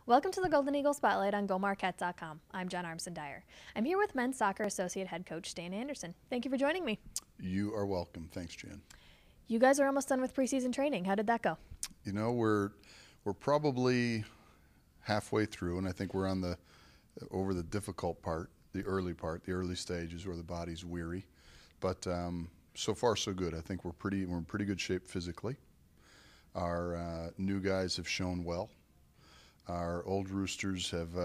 Welcome to the Golden Eagle Spotlight on GoMarquette.com. I'm Jen Armson-Dyer. I'm here with men's soccer associate head coach Stan Anderson. Thank you for joining me. You are welcome. Thanks, Jen. You guys are almost done with preseason training. How did that go? You know, we're probably halfway through, and I think we're on over the difficult part, the early stages where the body's weary. But so far, so good. I think we're in pretty good shape physically. Our new guys have shown well. Our old roosters have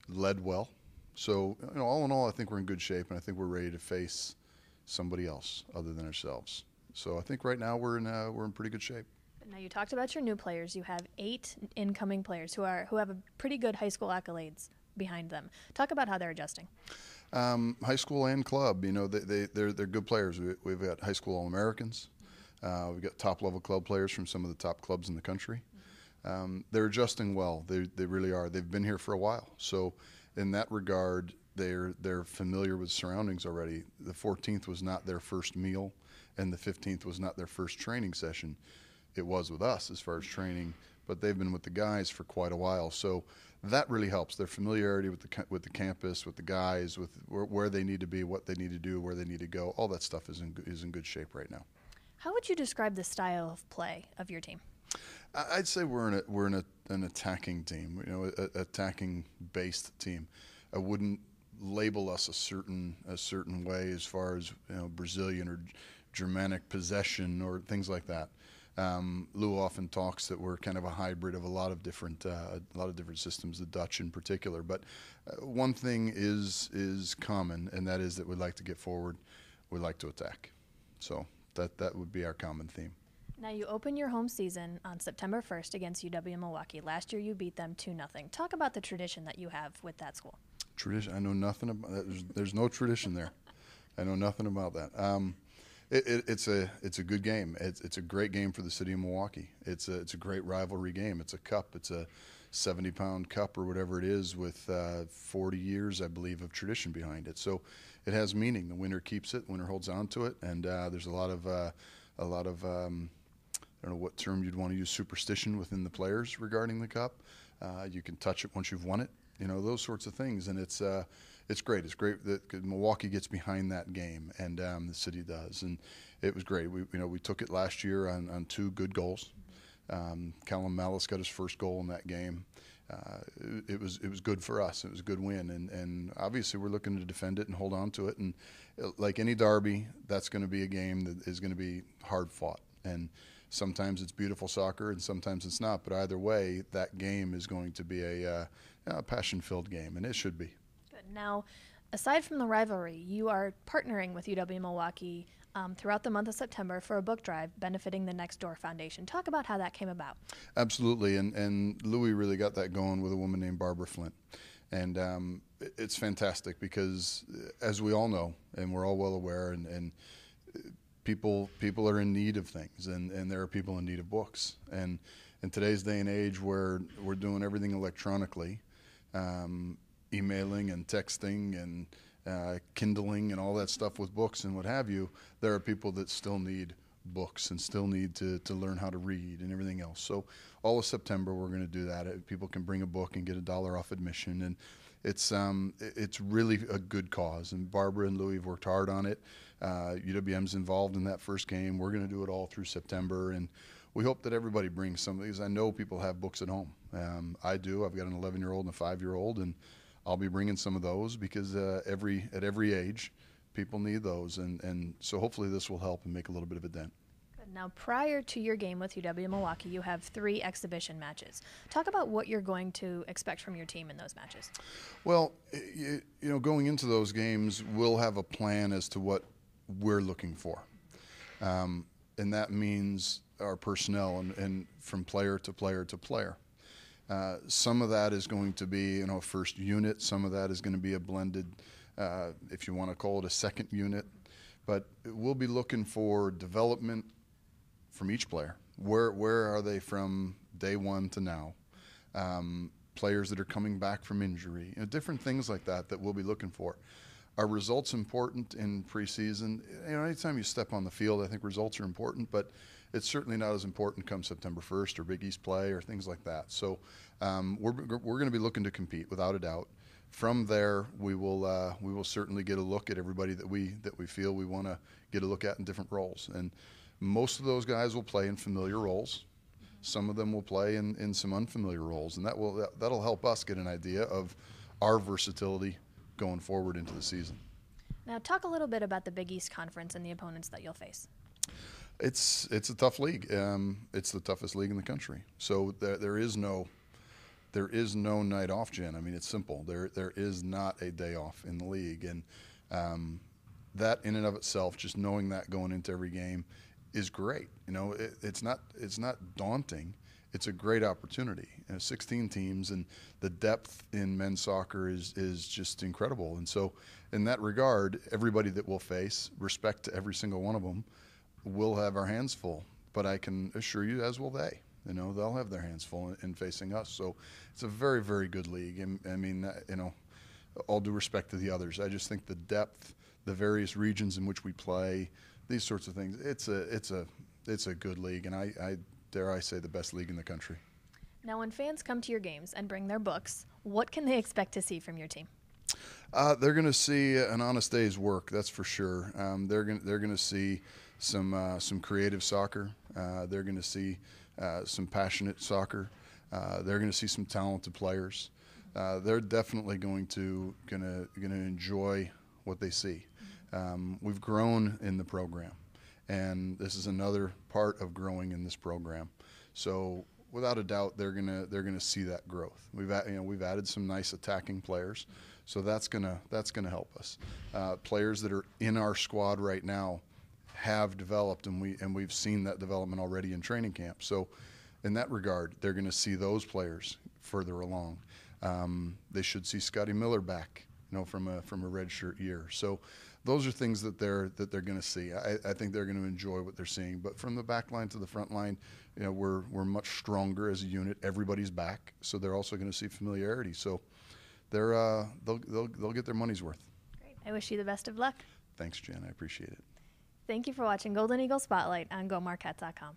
led well. So, all in all, I think we're in good shape, and I think we're ready to face somebody else other than ourselves. So I think right now we're in pretty good shape. Now, you talked about your new players. You have 8 incoming players who have a pretty good high school accolades behind them. Talk about how they're adjusting. High school and club, they're good players. We've got high school All-Americans. We've got top-level club players from some of the top clubs in the country. They're adjusting well. They really are. They've been here for a while. So in that regard, they're familiar with surroundings already. The 14th was not their first meal, and the 15th was not their first training session. It was with us as far as training, but they've been with the guys for quite a while. So that really helps. Their familiarity with the campus, with the guys, with where they need to be, what they need to do, where they need to go. All that stuff is in good shape right now. How would you describe the style of play of your team? I'd say we're an attacking team, attacking-based team. I wouldn't label us a certain way as far as Brazilian or Germanic possession or things like that. Lou often talks that we're kind of a hybrid of a lot of different systems, the Dutch in particular. But one thing is common, and that is that we like to get forward, we like to attack. So that would be our common theme. Now, you open your home season on September 1st against UW-Milwaukee. Last year, you beat them 2-0. Talk about the tradition that you have with that school. Tradition? I know nothing about that. There's no tradition there. I know nothing about that. It's a good game. It's a great game for the city of Milwaukee. It's a great rivalry game. It's a cup. It's a 70-pound cup or whatever it is with 40 years, I believe, of tradition behind it. So it has meaning. The winner keeps it. The winner holds on to it. And there's a lot of I don't know what term you'd want to use, superstition within the players regarding the cup. You can touch it once you've won it, those sorts of things. And it's great. It's great that Milwaukee gets behind that game, and the city does. And it was great. We took it last year on 2 good goals. Callum Malice got his first goal in that game. It was good for us. It was a good win, and obviously we're looking to defend it and hold on to it. And like any derby, that's going to be a game that is going to be hard fought. And sometimes it's beautiful soccer, and sometimes it's not. But either way, that game is going to be a passion-filled game, and it should be. Good. Now, aside from the rivalry, you are partnering with UW-Milwaukee throughout the month of September for a book drive benefiting the Next Door Foundation. Talk about how that came about. Absolutely, and Louis really got that going with a woman named Barbara Flint. And it's fantastic because, as we all know, and we're all well aware, and people are in need of things, and there are people in need of books. And in today's day and age where we're doing everything electronically, emailing and texting and Kindling and all that stuff with books and what have you, there are people that still need books and still need to learn how to read and everything else. So all of September we're going to do that. People can bring a book and get $1 off admission, and it's really a good cause. And Barbara and Louis have worked hard on it. UWM's involved in that first game. We're going to do it all through September, and we hope that everybody brings some of these. I know people have books at home. I do. I've got an 11-year-old and a 5-year-old, and I'll be bringing some of those because at every age, people need those, and so hopefully this will help and make a little bit of a dent. Good. Now, prior to your game with UW-Milwaukee, you have 3 exhibition matches. Talk about what you're going to expect from your team in those matches. Well, going into those games, we'll have a plan as to what we're looking for, and that means our personnel and from player to player to player. Some of that is going to be first unit. Some of that is going to be a blended, if you want to call it a second unit. But we'll be looking for development from each player. Where are they from day one to now? Players that are coming back from injury, different things like that we'll be looking for. Are results important in preseason? You know, anytime you step on the field, I think results are important, but it's certainly not as important come September 1st or Big East play or things like that. So we're going to be looking to compete without a doubt. From there, we will certainly get a look at everybody that we feel we want to get a look at in different roles. And most of those guys will play in familiar roles. Some of them will play in some unfamiliar roles, and that'll help us get an idea of our versatility going forward into the season. Now, talk a little bit about the Big East Conference and the opponents that you'll face. It's a tough league. It's the toughest league in the country. So there is no night off, Jen. I mean, it's simple. There is not a day off in the league, and that in and of itself, just knowing that going into every game, is great. You know, it's not daunting. It's a great opportunity. 16 teams, and the depth in men's soccer is just incredible. And so, in that regard, everybody that we'll face, respect to every single one of them, will have our hands full. But I can assure you, as will they. You know, they'll have their hands full in facing us. So, it's a very, very good league. And I mean, you know, all due respect to the others, I just think the depth, the various regions in which we play, these sorts of things. It's a good league, and I dare I say the best league in the country. Now, when fans come to your games and bring their books, what can they expect to see from your team? They're going to see an honest day's work, that's for sure. They're going to see some creative soccer. They're going to see some passionate soccer. They're going to see some talented players. They're definitely going to enjoy what they see. We've grown in the program, and this is another part of growing in this program. So without a doubt, they're gonna see that growth. We've added some nice attacking players, so that's gonna help us. Players that are in our squad right now have developed, and we've seen that development already in training camp. So in that regard, they're gonna see those players further along. They should see Scotty Miller back, you know, from a redshirt year. So those are things that they're going to see. I think they're going to enjoy what they're seeing. But from the back line to the front line, you know, we're much stronger as a unit. Everybody's back, so they're also going to see familiarity. So they'll get their money's worth. Great. I wish you the best of luck. Thanks, Jen. I appreciate it. Thank you for watching Golden Eagle Spotlight on GoMarquette.com.